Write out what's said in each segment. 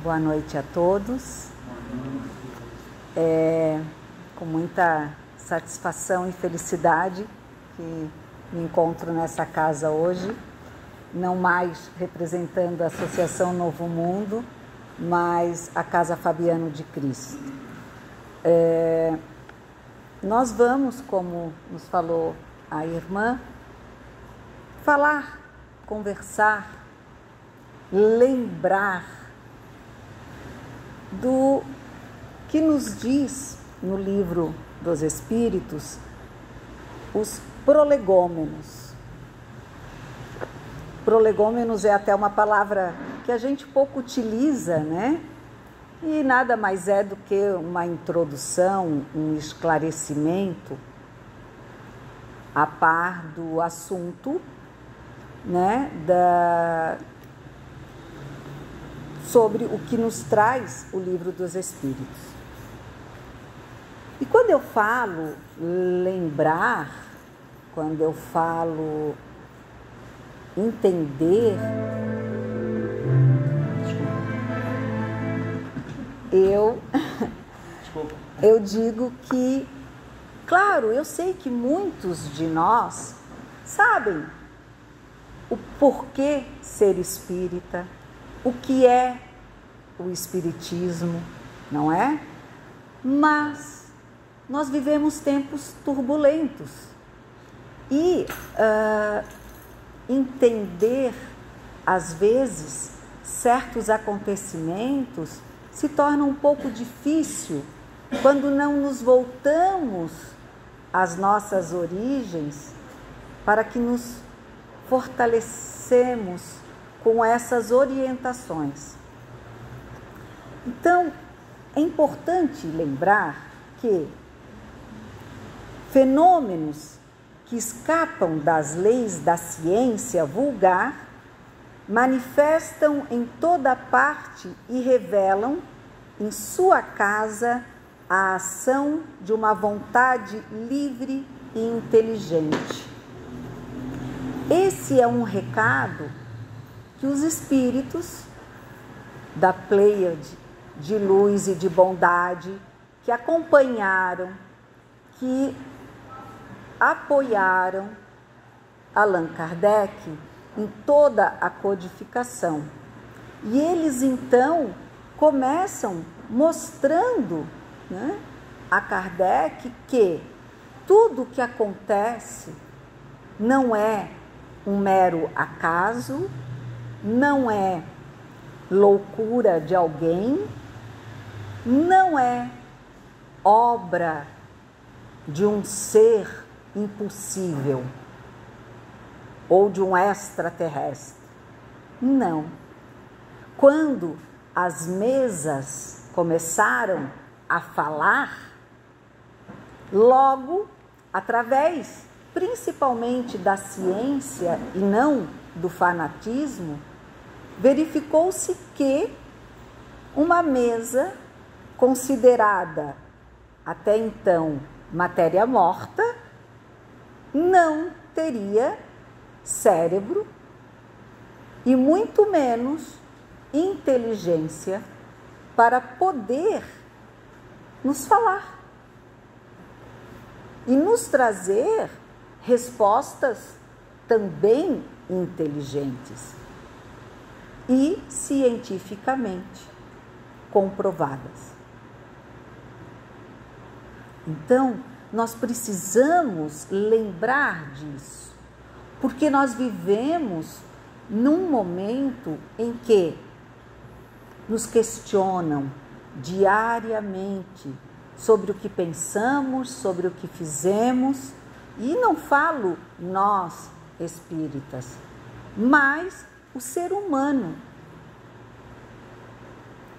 Boa noite a todos. Com muita satisfação e felicidade que me encontro nessa casa hoje, não mais representando a Associação Novo Mundo, mas a Casa Fabiano de Cristo. Nós vamos, como nos falou a irmã, falar, conversar, lembrar do que nos diz no livro dos Espíritos os prolegômenos. Prolegômenos é até uma palavra que a gente pouco utiliza, né? E nada mais é do que uma introdução, um esclarecimento a par do assunto, né? Sobre o que nos traz o livro dos Espíritos. E quando eu falo lembrar, quando eu falo entender, eu digo que, claro, eu sei que muitos de nós sabem o porquê ser espírita, o que é o espiritismo, não é? Mas nós vivemos tempos turbulentos e entender, às vezes, certos acontecimentos se torna um pouco difícil quando não nos voltamos às nossas origens para que nos fortalecemos com essas orientações. Então, é importante lembrar que fenômenos que escapam das leis da ciência vulgar manifestam em toda parte e revelam em sua casa a ação de uma vontade livre e inteligente. Esse é um recado que os espíritos da Pleiade de luz e de bondade, que acompanharam, que apoiaram Allan Kardec em toda a codificação. E eles então começam mostrando, né, a Kardec que tudo o que acontece não é um mero acaso, não é loucura de alguém, não é obra de um ser impossível ou de um extraterrestre. Não. Quando as mesas começaram a falar, logo, através principalmente da ciência e não do fanatismo, verificou-se que uma mesa considerada até então matéria morta não teria cérebro e muito menos inteligência para poder nos falar e nos trazer respostas também inteligentes e cientificamente comprovadas. Então, nós precisamos lembrar disso, porque nós vivemos num momento em que nos questionam diariamente sobre o que pensamos, sobre o que fizemos, e não falo nós espíritas, mas o ser humano.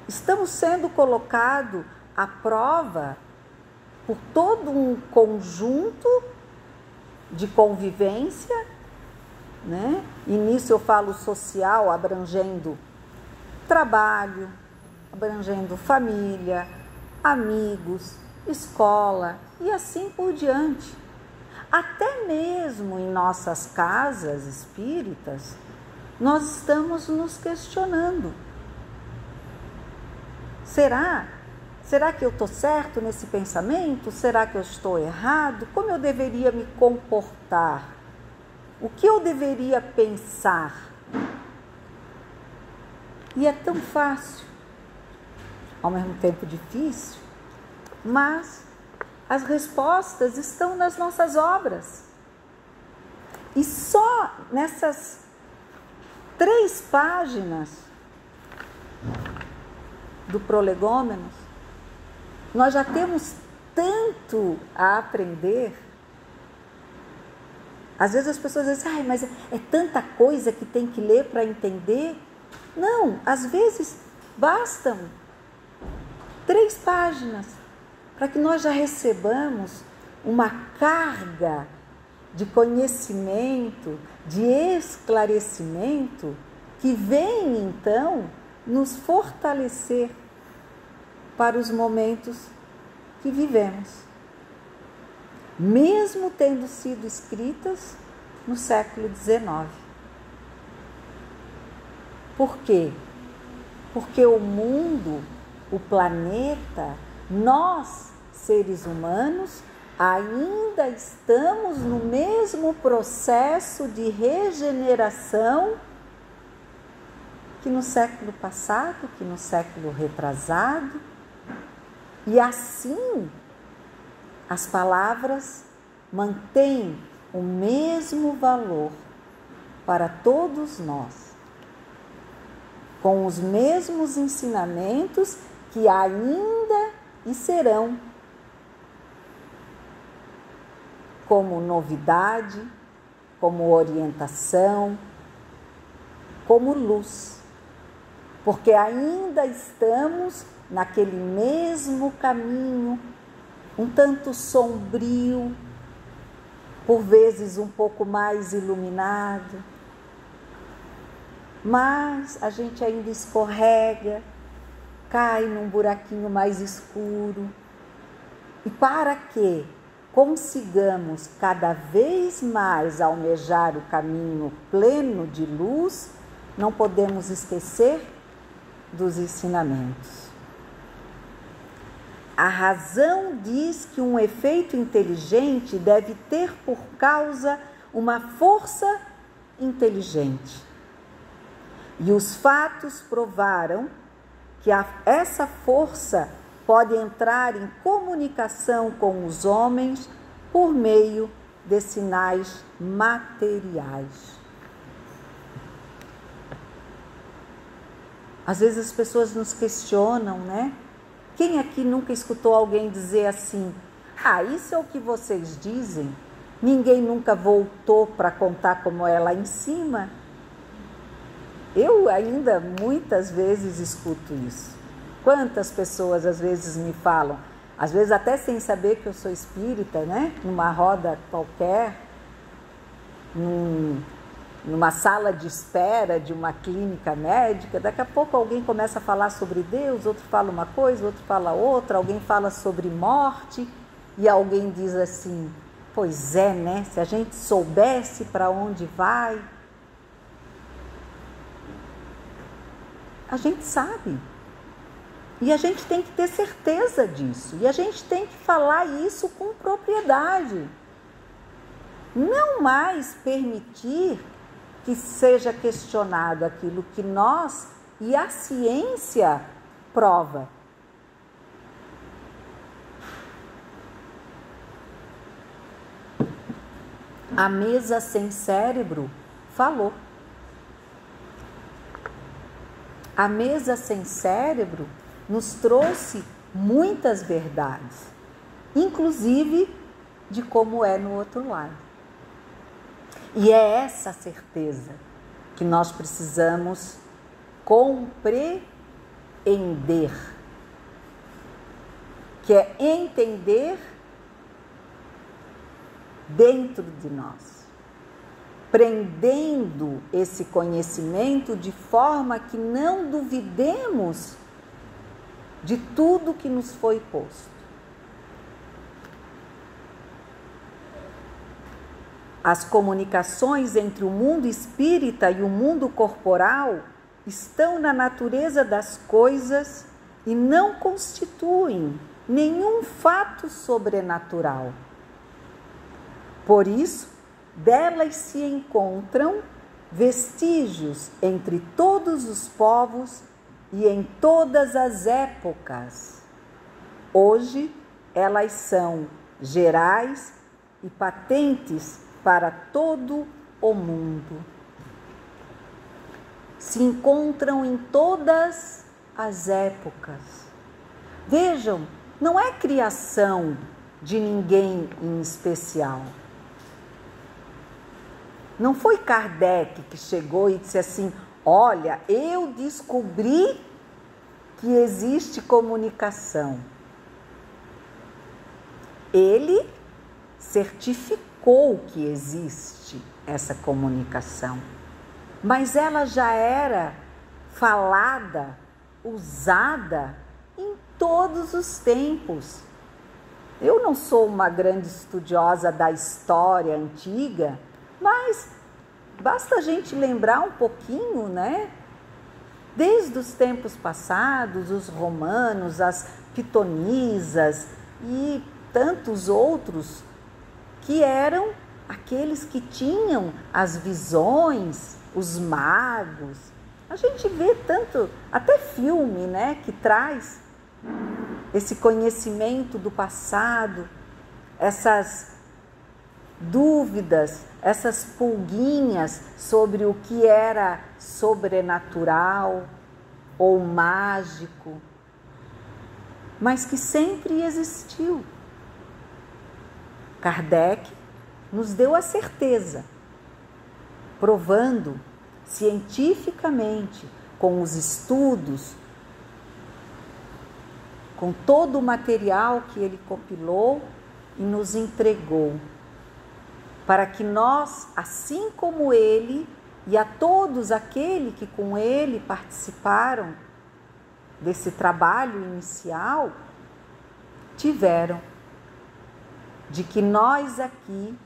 Estamos sendo colocados à prova por todo um conjunto de convivência, né? E nisso eu falo social, abrangendo trabalho, abrangendo família, amigos, escola e assim por diante. Até mesmo em nossas casas espíritas, nós estamos nos questionando. Será? Será que eu estou certo nesse pensamento? Será que eu estou errado? Como eu deveria me comportar? O que eu deveria pensar? E é tão fácil, ao mesmo tempo difícil, mas as respostas estão nas nossas obras. E só nessas 3 páginas do Prolegômenos, nós já temos tanto a aprender. Às vezes as pessoas dizem, mas é tanta coisa que tem que ler para entender. Não, às vezes bastam 3 páginas para que nós já recebamos uma carga de conhecimento, de esclarecimento, que vem então nos fortalecer para os momentos que vivemos, mesmo tendo sido escritas no século XIX. Por quê? Porque o mundo, o planeta, nós, seres humanos, ainda estamos no mesmo processo de regeneração que no século passado, que no século retrasado. E assim, as palavras mantêm o mesmo valor para todos nós, com os mesmos ensinamentos que ainda e serão como novidade, como orientação, como luz, porque ainda estamos naquele mesmo caminho, um tanto sombrio, por vezes um pouco mais iluminado, mas a gente ainda escorrega, cai num buraquinho mais escuro. E para que consigamos cada vez mais almejar o caminho pleno de luz, não podemos esquecer dos ensinamentos. A razão diz que um efeito inteligente deve ter por causa uma força inteligente. E os fatos provaram que essa força pode entrar em comunicação com os homens por meio de sinais materiais. Às vezes as pessoas nos questionam, né? Quem aqui nunca escutou alguém dizer assim, isso é o que vocês dizem? Ninguém nunca voltou para contar como é lá em cima? Eu ainda muitas vezes escuto isso. Quantas pessoas às vezes me falam, às vezes até sem saber que eu sou espírita, né? Numa roda qualquer, numa sala de espera de uma clínica médica, daqui a pouco alguém começa a falar sobre Deus, outro fala uma coisa, outro fala outra, alguém fala sobre morte e alguém diz assim, pois é, né? Se a gente soubesse para onde vai, a gente sabe. E a gente tem que ter certeza disso. E a gente tem que falar isso com propriedade. Não mais permitir que seja questionado aquilo que nós e a ciência prova. A mesa sem cérebro falou. A mesa sem cérebro nos trouxe muitas verdades, inclusive de como é no outro lado. E é essa certeza que nós precisamos compreender, que é entender dentro de nós, prendendo esse conhecimento de forma que não duvidemos de tudo que nos foi posto. As comunicações entre o mundo espírita e o mundo corporal estão na natureza das coisas e não constituem nenhum fato sobrenatural. Por isso, delas se encontram vestígios entre todos os povos e em todas as épocas. Hoje, elas são gerais e patentes para todo o mundo. Se encontram em todas as épocas. Vejam, não é criação de ninguém em especial. Não foi Kardec que chegou e disse assim: olha, eu descobri que existe comunicação. Ele certificou que existe essa comunicação, mas ela já era falada, usada em todos os tempos. Eu não sou uma grande estudiosa da história antiga, mas basta a gente lembrar um pouquinho, né? Desde os tempos passados, os romanos, as pitonisas e tantos outros que eram aqueles que tinham as visões, os magos. A gente vê tanto, até filme, né, que traz esse conhecimento do passado, essas dúvidas, essas pulguinhas sobre o que era sobrenatural ou mágico, mas que sempre existiu. Kardec nos deu a certeza, provando cientificamente, com os estudos, com todo o material que ele compilou e nos entregou, para que nós, assim como ele e a todos aqueles que com ele participaram desse trabalho inicial, tiveram de que nós aqui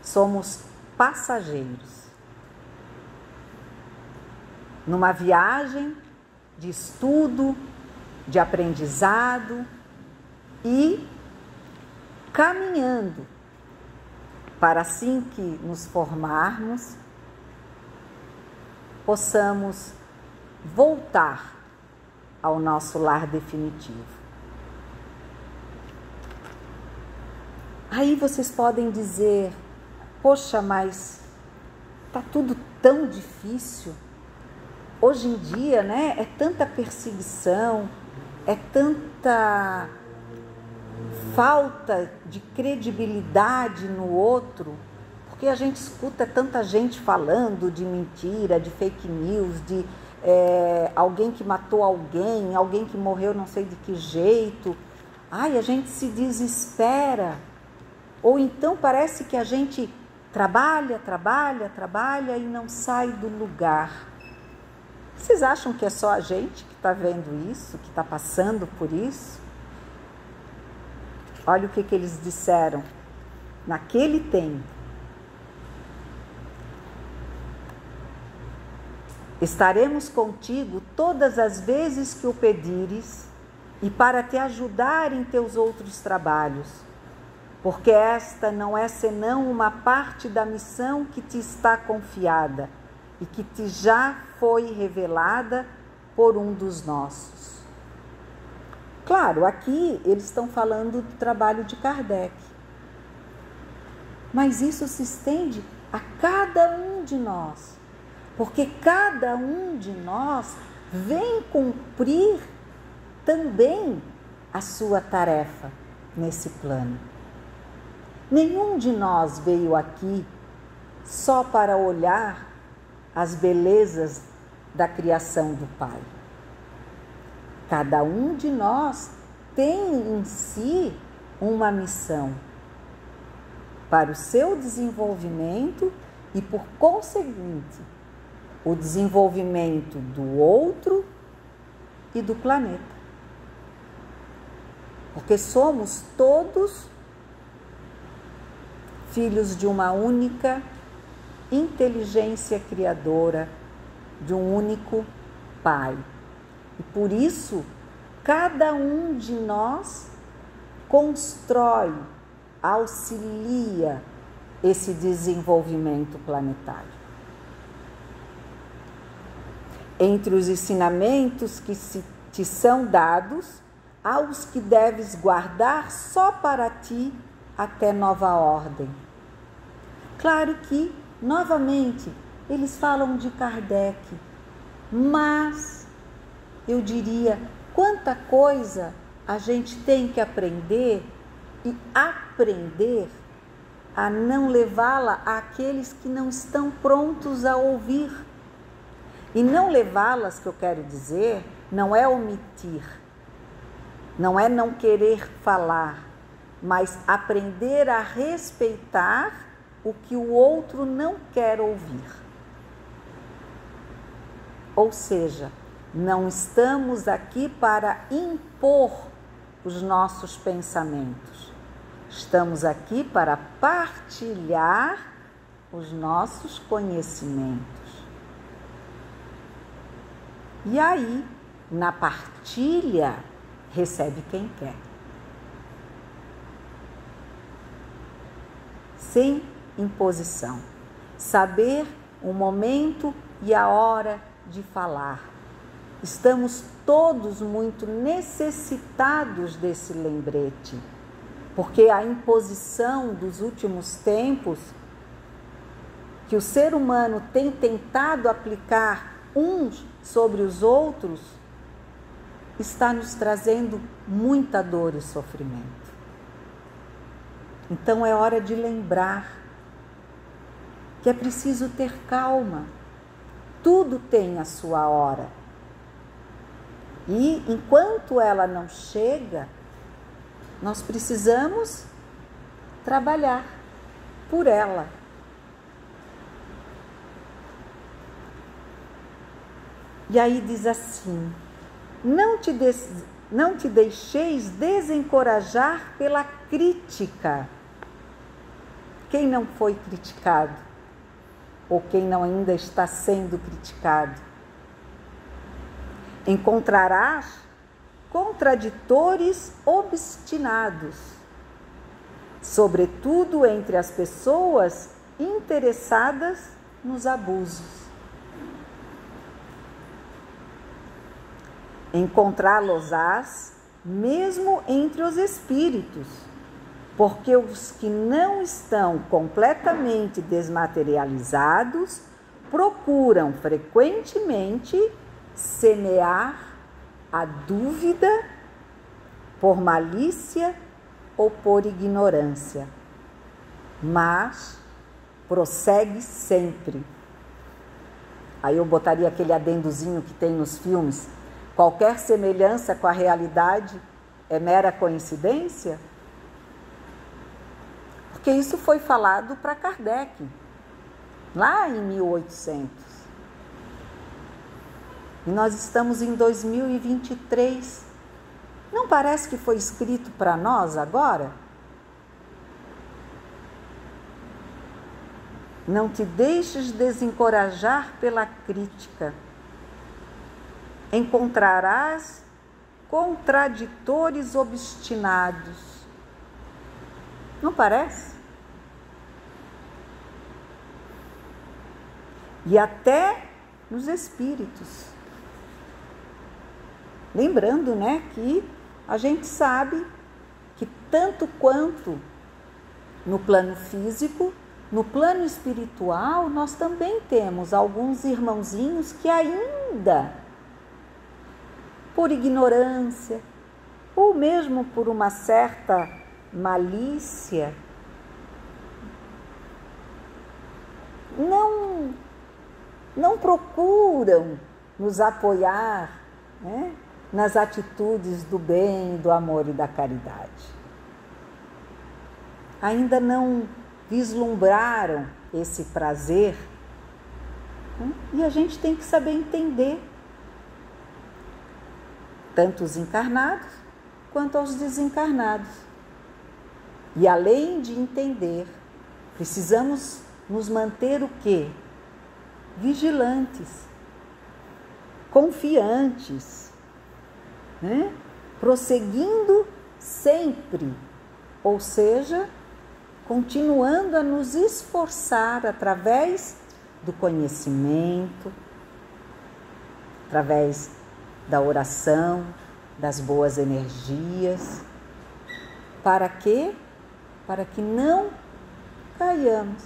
somos passageiros numa viagem de estudo, de aprendizado e caminhando para, assim que nos formarmos, possamos voltar ao nosso lar definitivo. Aí vocês podem dizer: poxa, mas tá tudo tão difícil. Hoje em dia, né, é tanta perseguição, é tanta falta de credibilidade no outro, porque a gente escuta tanta gente falando de mentira, de fake news, de alguém que matou alguém, alguém que morreu não sei de que jeito. Ai, a gente se desespera. Ou então parece que a gente trabalha e não sai do lugar. Vocês acham que é só a gente que está vendo isso, que está passando por isso? Olha o que eles disseram naquele tempo. Estaremos contigo todas as vezes que o pedires e para te ajudar em teus outros trabalhos, porque esta não é senão uma parte da missão que te está confiada e que te já foi revelada por um dos nossos. Claro, aqui eles estão falando do trabalho de Kardec, mas isso se estende a cada um de nós, porque cada um de nós vem cumprir também a sua tarefa nesse plano. Nenhum de nós veio aqui só para olhar as belezas da criação do Pai. Cada um de nós tem em si uma missão para o seu desenvolvimento e, por conseguinte, o desenvolvimento do outro e do planeta. Porque somos todos filhos de uma única inteligência criadora, de um único Pai. E por isso Cada um de nós constrói, auxilia esse desenvolvimento planetário. Entre os ensinamentos que te são dados, há os que deves guardar só para ti até nova ordem. Claro que, novamente, eles falam de Kardec, mas eu diria, quanta coisa a gente tem que aprender e aprender a não levá-la àqueles que não estão prontos a ouvir. E não levá-las, que eu quero dizer, não é omitir, não é não querer falar, mas aprender a respeitar o que o outro não quer ouvir. Ou seja, não estamos aqui para impor os nossos pensamentos. Estamos aqui para partilhar os nossos conhecimentos. E aí, na partilha, recebe quem quer. Sem imposição. Saber o momento e a hora de falar. Estamos todos muito necessitados desse lembrete, porque a imposição dos últimos tempos, que o ser humano tem tentado aplicar uns sobre os outros, está nos trazendo muita dor e sofrimento. Então é hora de lembrar que é preciso ter calma. Tudo tem a sua hora. E enquanto ela não chega, nós precisamos trabalhar por ela. E aí diz assim: não te deixeis desencorajar pela crítica. Quem não foi criticado? Ou quem não ainda está sendo criticado? Encontrarás contraditores obstinados, sobretudo entre as pessoas interessadas nos abusos. Encontrá-los-ás mesmo entre os espíritos, porque os que não estão completamente desmaterializados procuram frequentemente semear a dúvida por malícia ou por ignorância, mas prossegue sempre. Aí eu botaria aquele adendozinho que tem nos filmes: qualquer semelhança com a realidade é mera coincidência? Porque isso foi falado para Kardec, lá em 1800. E nós estamos em 2023. Não parece que foi escrito para nós agora? Não te deixes desencorajar pela crítica. Encontrarás contraditores obstinados. Não parece? E até nos espíritos. Lembrando, né, que a gente sabe que tanto quanto no plano físico, no plano espiritual, nós também temos alguns irmãozinhos que ainda, por ignorância, ou mesmo por uma certa malícia, não procuram nos apoiar, né, nas atitudes do bem, do amor e da caridade. Ainda não vislumbraram esse prazer, né? E a gente tem que saber entender, tanto os encarnados quanto aos desencarnados. E além de entender, precisamos nos manter o quê? Vigilantes, confiantes, né? prosseguindo sempre, ou seja, continuando a nos esforçar através do conhecimento, através da oração, das boas energias. Para quê? Para que não caiamos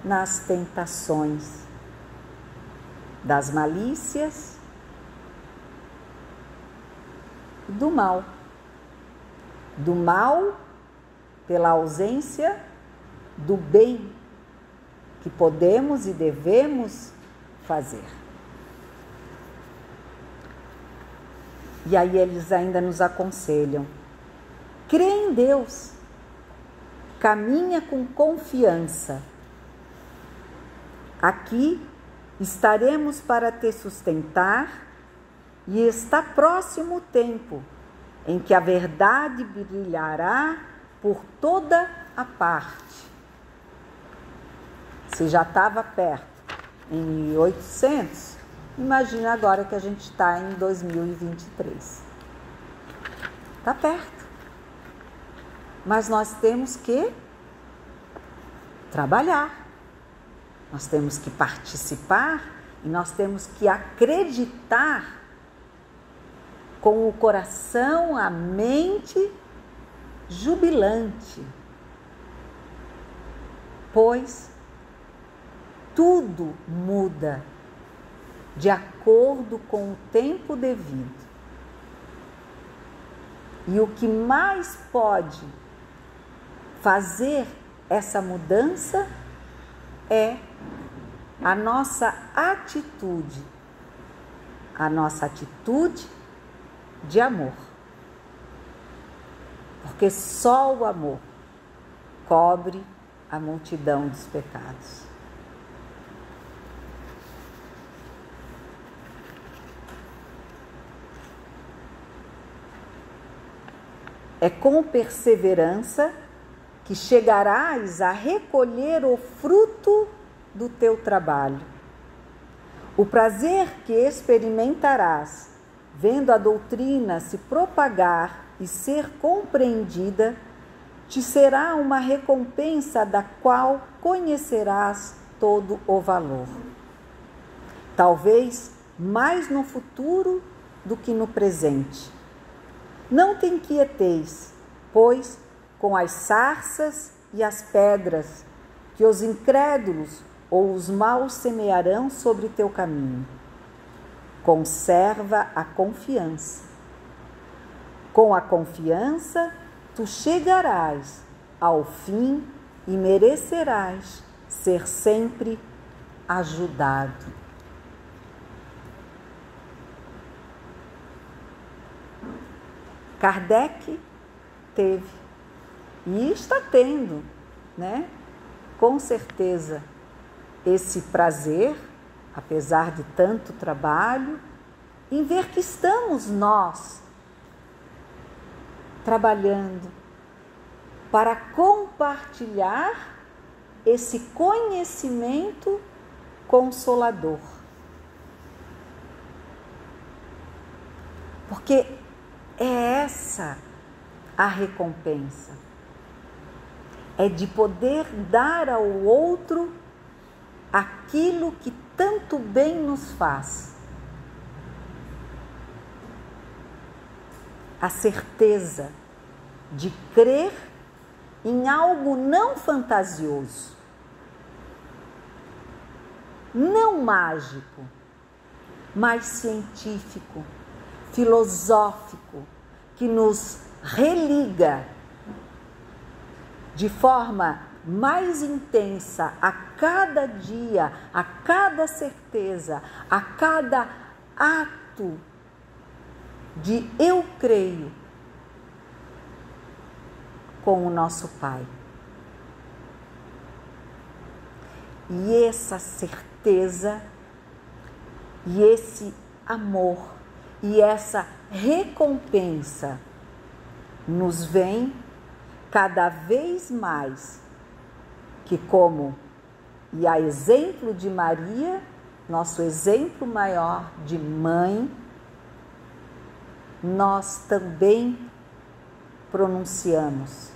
nas tentações das malícias e do mal. Do mal pela ausência do bem que podemos e devemos fazer. E aí eles ainda nos aconselham: crê em Deus, caminha com confiança. Aqui estaremos para te sustentar e está próximo o tempo em que a verdade brilhará por toda a parte. Se já estava perto em 1800, imagina agora que a gente está em 2023. Está perto. Mas nós temos que trabalhar, nós temos que participar e nós temos que acreditar com o coração, a mente jubilante, pois tudo muda de acordo com o tempo devido. E o que mais pode fazer essa mudança é a nossa atitude de amor. Porque só o amor cobre a multidão dos pecados. É com perseverança que chegarás a recolher o fruto do teu trabalho. O prazer que experimentarás vendo a doutrina se propagar e ser compreendida, te será uma recompensa da qual conhecerás todo o valor. Talvez mais no futuro do que no presente. Não te inquieteis, pois, com as sarças e as pedras que os incrédulos ou os maus semearão sobre teu caminho. Conserva a confiança. Com a confiança, tu chegarás ao fim e merecerás ser sempre ajudado. Kardec teve e está tendo, né? Com certeza, esse prazer, apesar de tanto trabalho, em ver que estamos nós trabalhando para compartilhar esse conhecimento consolador. Porque é essa a recompensa. É de poder dar ao outro aquilo que tanto bem nos faz. A certeza de crer em algo não fantasioso, não mágico, mas científico, filosófico, que nos religa de forma mais intensa a cada dia, a cada certeza, a cada ato de eu creio com o nosso Pai. E essa certeza e esse amor e essa recompensa nos vem cada vez mais, que como, e a exemplo de Maria, nosso exemplo maior de mãe, nós também pronunciamos: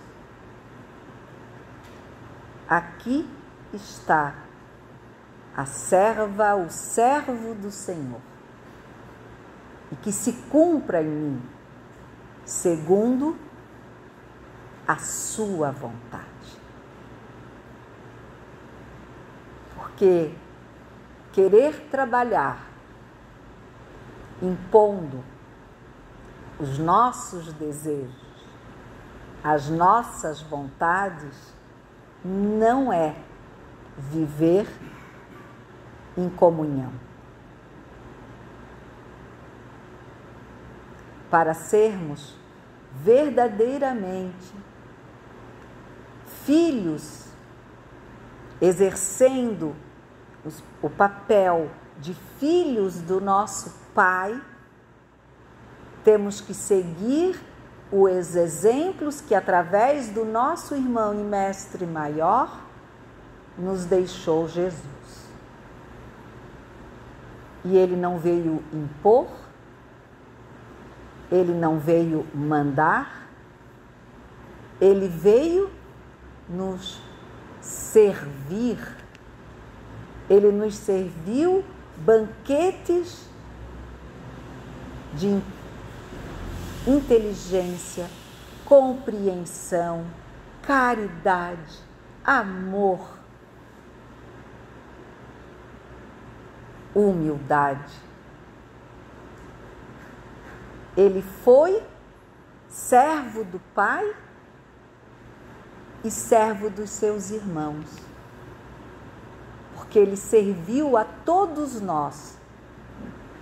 aqui está a serva, o servo do Senhor, e que se cumpra em mim, segundo a sua vontade. Porque querer trabalhar impondo os nossos desejos, as nossas vontades, não é viver em comunhão. Para sermos verdadeiramente filhos, exercendo o papel de filhos do nosso Pai, temos que seguir os exemplos que, através do nosso irmão e mestre maior, nos deixou Jesus. E ele não veio impor, ele não veio mandar, ele veio nos servir. Ele nos serviu banquetes de inteligência, compreensão, caridade, amor, humildade. Ele foi servo do Pai e servo dos seus irmãos, porque ele serviu a todos nós,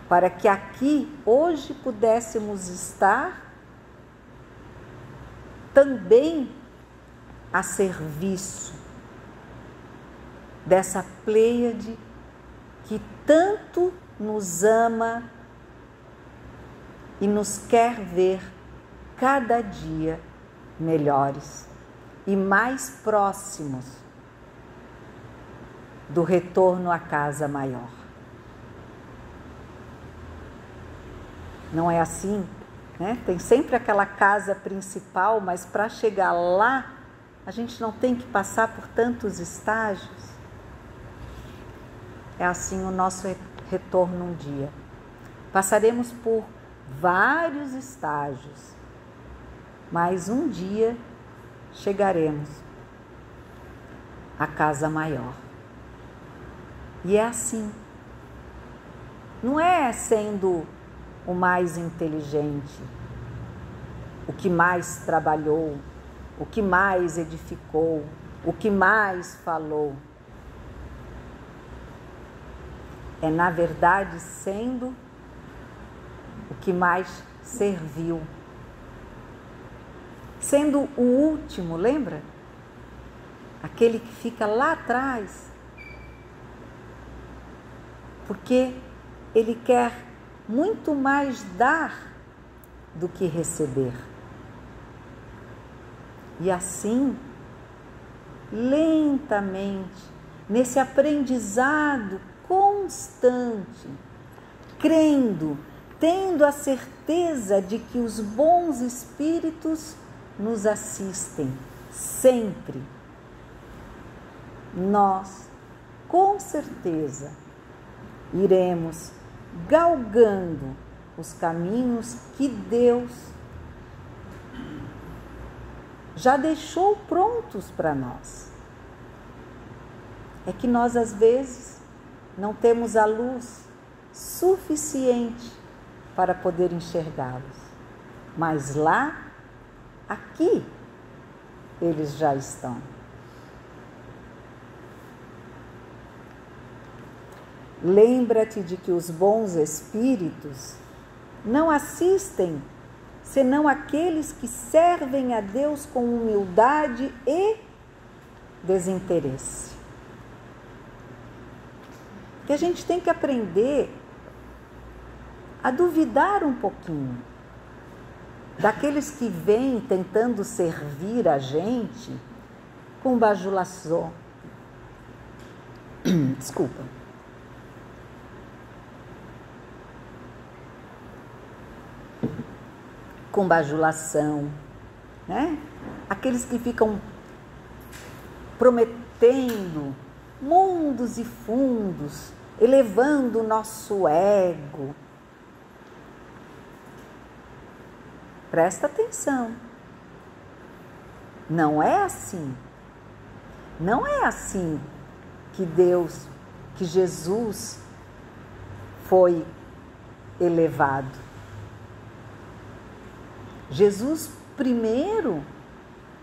para que aqui, hoje, pudéssemos estar também a serviço dessa pleiade que tanto nos ama e nos quer ver cada dia melhores e mais próximos do retorno à casa maior. Não é assim, né? Tem sempre aquela casa principal, mas para chegar lá, a gente não tem que passar por tantos estágios. É assim o nosso retorno um dia. Passaremos por vários estágios, mas um dia chegaremos à casa maior. E é assim. Não é sendo o mais inteligente, o que mais trabalhou, o que mais edificou, o que mais falou. É, na verdade, sendo o que mais serviu. Sendo o último, lembra? Aquele que fica lá atrás. Porque ele quer muito mais dar do que receber. E assim, lentamente, nesse aprendizado constante, crendo, tendo a certeza de que os bons espíritos nos assistem sempre, nós, com certeza, iremos galgando os caminhos que Deus já deixou prontos para nós. É que nós, às vezes, não temos a luz suficiente para poder enxergá-los. Mas lá, aqui, eles já estão. Lembra-te de que os bons espíritos não assistem senão aqueles que servem a Deus com humildade e desinteresse. Que a gente tem que aprender a duvidar um pouquinho daqueles que vêm tentando servir a gente com bajulação. Desculpa. com bajulação, né? Aqueles que ficam prometendo mundos e fundos, elevando o nosso ego. Presta atenção. Não é assim. Não é assim que Deus, que Jesus foi elevado. Jesus primeiro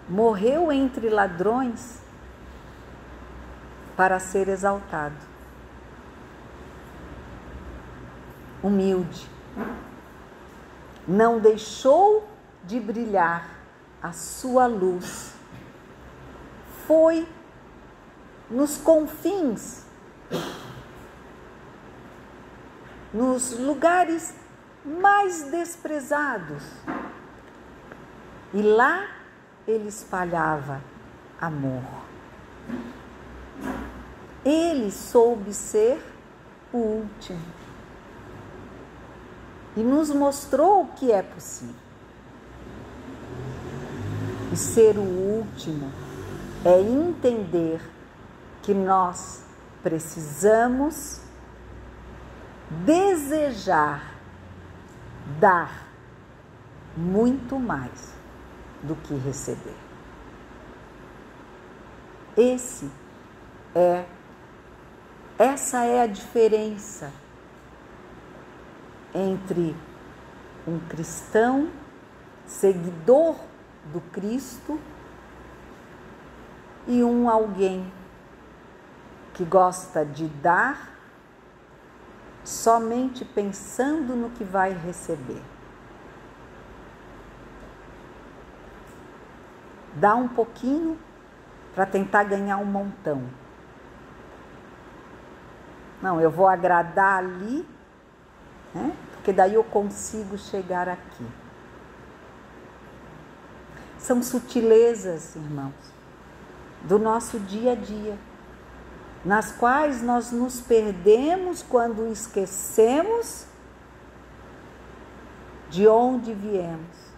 morreu entre ladrões para ser exaltado. Humilde. Não deixou de brilhar a sua luz. Foi nos confins, nos lugares mais desprezados. E lá ele espalhava amor. Ele soube ser o último. E nos mostrou o que é possível. E ser o último é entender que nós precisamos desejar dar muito mais do que receber. Essa é a diferença entre um cristão, seguidor do Cristo, e alguém que gosta de dar somente pensando no que vai receber. Dá um pouquinho para tentar ganhar um montão. Não, eu vou agradar ali, né? Porque daí eu consigo chegar aqui. São sutilezas, irmãos, do nosso dia a dia, nas quais nós nos perdemos quando esquecemos de onde viemos,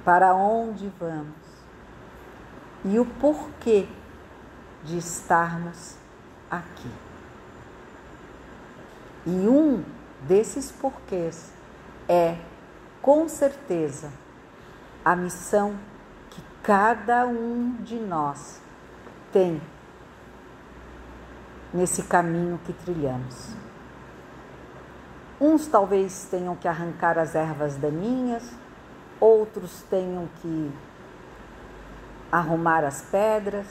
para onde vamos e o porquê de estarmos aqui. E um desses porquês é, com certeza, a missão que cada um de nós tem nesse caminho que trilhamos. Uns talvez tenham que arrancar as ervas daninhas, outros tenham que arrumar as pedras,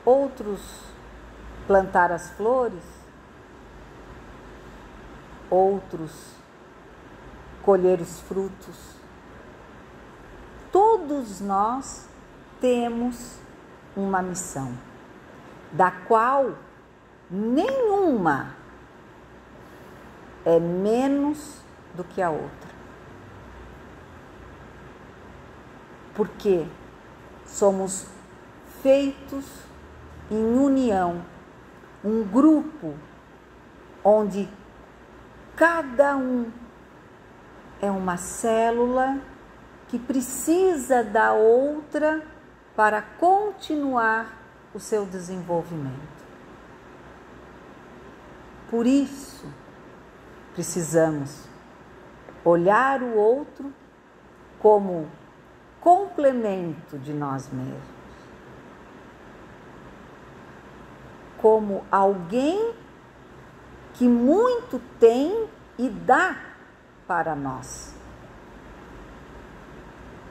outros plantar as flores, outros colher os frutos. Todos nós temos uma missão, da qual nenhuma é menos do que a outra. Porque somos feitos em união, um grupo onde cada um é uma célula que precisa da outra para continuar o seu desenvolvimento. Por isso, precisamos olhar o outro como complemento de nós mesmos, como alguém que muito tem e dá para nós,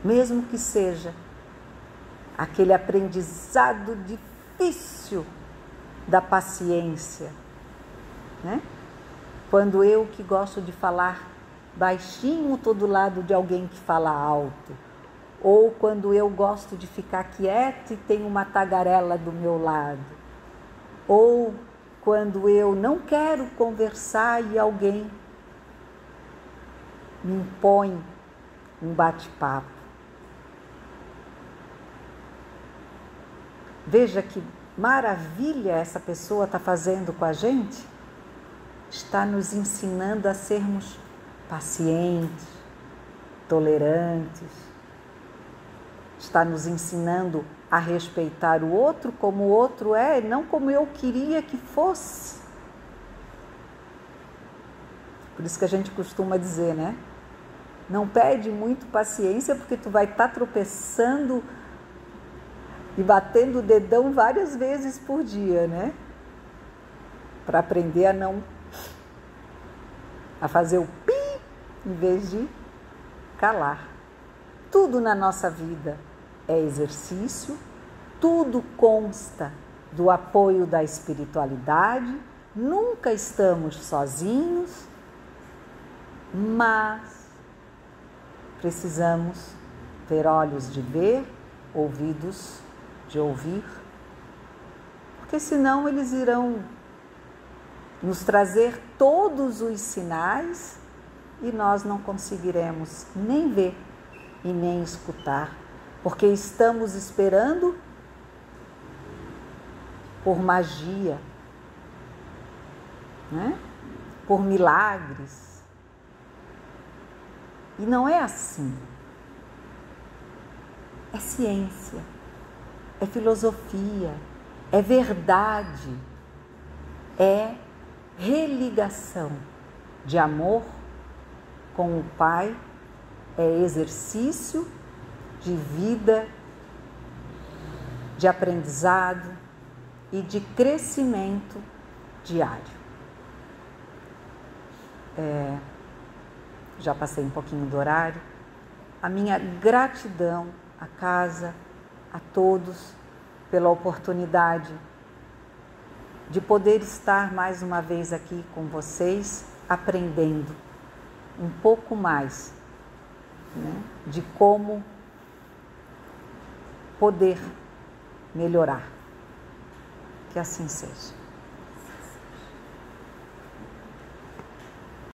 mesmo que seja aquele aprendizado difícil da paciência, né? Quando eu, que gosto de falar baixinho, estou do lado de alguém que fala alto, ou quando eu gosto de ficar quieta e tem uma tagarela do meu lado, ou quando eu não quero conversar e alguém me impõe um bate-papo. Veja que maravilha essa pessoa está fazendo com a gente. Está nos ensinando a sermos pacientes, tolerantes, está nos ensinando a respeitar o outro como o outro é, não como eu queria que fosse. Por isso que a gente costuma dizer, né? Não pede muito paciência, porque tu vai estar tropeçando e batendo o dedão várias vezes por dia, né? Para aprender a fazer o pi em vez de calar. Tudo na nossa vida é exercício, tudo consta do apoio da espiritualidade, nunca estamos sozinhos, mas precisamos ter olhos de ver, ouvidos de ouvir, porque senão eles irão nos trazer todos os sinais e nós não conseguiremos nem ver e nem escutar, porque estamos esperando por magia, né? Por milagres. E não é assim. É ciência, é filosofia, é verdade, é religação de amor com o Pai, é exercício de vida, de aprendizado e de crescimento diário. Já passei um pouquinho do horário. A minha gratidão à casa, a todos, pela oportunidade de poder estar mais uma vez aqui com vocês, aprendendo um pouco mais, né, de como poder melhorar. Que assim seja.